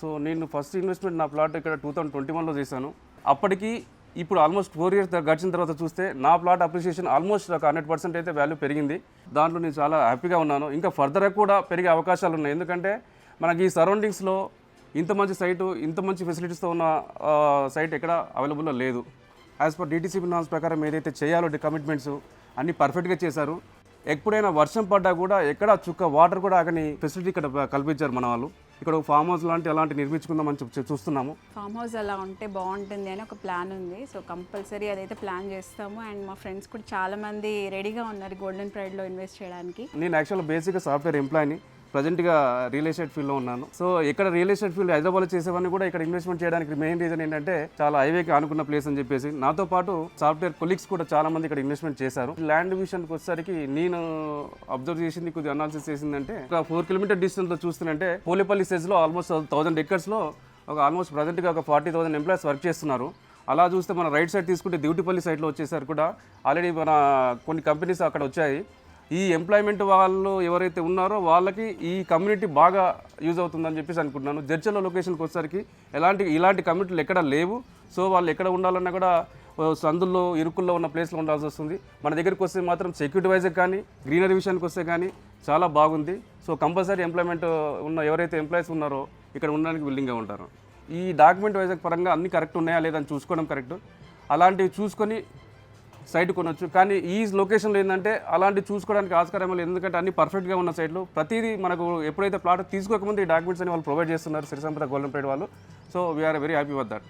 So నేను first investment నా plot ఇక్కడ 2021లో చేశాను. అప్పటికి ఇప్పుడు ఆల్మోస్ట్ 4 ఇయర్స్ గడిచిన తర్వాత చూస్తే నా ప్లాట్ అప్రిషియేషన్ ఆల్మోస్ట్ ఒక 100% అయితే వాల్యూ పెరిగింది. దాంట్లో నేను చాలా హ్యాపీగా ఉన్నాను. ఇంకా ఫర్దర్గా కూడా పెరిగే అవకాశాలు ఉన్నాయి. ఎందుకంటే మనకి ఈ సరౌండింగ్స్లో ఇంత మంచి సైటు, ఇంత మంచి ఫెసిలిటీస్తో ఉన్న సైట్ ఎక్కడ అవైలబుల్లో లేదు. యాజ్ పర్ డిటీసీపీ నామ్స్ ప్రకారం ఏదైతే చేయాలో కమిట్మెంట్స్ అన్నీ పర్ఫెక్ట్గా చేశారు. ఎప్పుడైనా వర్షం పడ్డా కూడా ఎక్కడ చుక్క వాటర్ కూడా ఆగని ఫెసిలిటీ ఇక్కడ కల్పించారు మన వాళ్ళు. ఇక్కడ ఫామ్ హౌస్ లాంటి అలాంటి నిర్మించుకుందామని చూస్తున్నాము. ఫామ్ హౌస్ అలా ఉంటే బాగుంటుంది అని ఒక ప్లాన్ ఉంది. సో కంపల్సరీ అదైతే ప్లాన్ చేస్తాము. అండ్ మా ఫ్రెండ్స్ కూడా చాలా మంది రెడీగా ఉన్నారు గోల్డెన్ ప్రైడ్లో ఇన్వెస్ట్ చేయడానికి. నేను యాక్చువల్గా బేసిక్గా సాఫ్ట్వేర్ ఎంప్లాయీని, ప్రజెంట్గా రియల్ ఎస్టేట్ ఫీల్డ్లో ఉన్నాను. సో ఇక్కడ రియల్ ఎస్టేట్ ఫీల్డ్ హైదరాబాద్లో చేసేవన్నీ కూడా ఇక్కడ ఇన్వెస్ట్మెంట్ చేయడానికి మెయిన్ రీజన్ ఏంటంటే చాలా హైవేకి ఆనుకున్న ప్లేస్ అని చెప్పేసి. నాతో పాటు సాఫ్ట్వేర్ కొలీగ్స్ కూడా చాలా మంది ఇక్కడ ఇన్వెస్ట్మెంట్ చేశారు. ల్యాండ్ విషయానికి వచ్చేసరికి నేను అబ్జర్వ్ చేసింది, కొద్దిగా అనాలిసిస్ చేసిందంటే ఒక 4 కిలోమీటర్ డిస్టెన్స్లో చూస్తుంటే పోలేపల్లి సెజ్లో ఆల్మోస్ట్ 1000 ఎకర్స్లో ఒక ఆల్మోస్ట్ ప్రజెంట్గా ఒక 40,000 ఎంప్లాయీస్ వర్క్ చేస్తున్నారు. అలా చూస్తే మన రైట్ సైడ్ తీసుకుంటే దివిటిపల్లి సైడ్లో వచ్చేసరికి కూడా ఆల్రెడీ మన కొన్ని కంపెనీస్ అక్కడ వచ్చాయి. ఈ ఎంప్లాయ్మెంట్ వాళ్ళు ఎవరైతే ఉన్నారో వాళ్ళకి ఈ కమ్యూనిటీ బాగా యూజ్ అవుతుందని చెప్పేసి అనుకుంటున్నాను. జడ్చర్ల లొకేషన్కి వచ్చేసరికి ఇలాంటి కమ్యూనిటీలు ఎక్కడ లేవు. సో వాళ్ళు ఎక్కడ ఉండాలన్నా కూడా సందుల్లో ఇరుకుల్లో ఉన్న ప్లేస్లో ఉండాల్సి వస్తుంది. మన దగ్గరికి వస్తే మాత్రం సెక్యూరిటీ వైజ్గా కానీ గ్రీనరీ విషయానికి వస్తే కానీ చాలా బాగుంది. సో కంపల్సరీ ఎంప్లాయ్మెంట్ ఉన్న ఎవరైతే ఎంప్లాయీస్ ఉన్నారో ఇక్కడ ఉండడానికి విల్లింగ్గా ఉంటారు. ఈ డాక్యుమెంట్ వైజ్ పరంగా అన్నీ కరెక్ట్ ఉన్నాయా లేదని చూసుకోవడం కరెక్ట్. అలాంటివి చూసుకొని సైట్ కొనొచ్చు. కానీ ఈ లొకేషన్లో ఏంటంటే అలాంటి చూసుకోవడానికి ఆస్కారం లేదు. ఎందుకంటే అన్ని పర్ఫెక్ట్గా ఉన్న సైట్లు ప్రతిదీ మనకు ఎప్పుడైతే ప్లాట్ తీసుకోకముందు ఈ డాక్యుమెంట్స్ అని వాళ్ళు ప్రొవైడ్ చేస్తున్నారు సిరిసంపద గోల్డెన్ ప్రైడ్ వాళ్ళు. So we are very happy with that.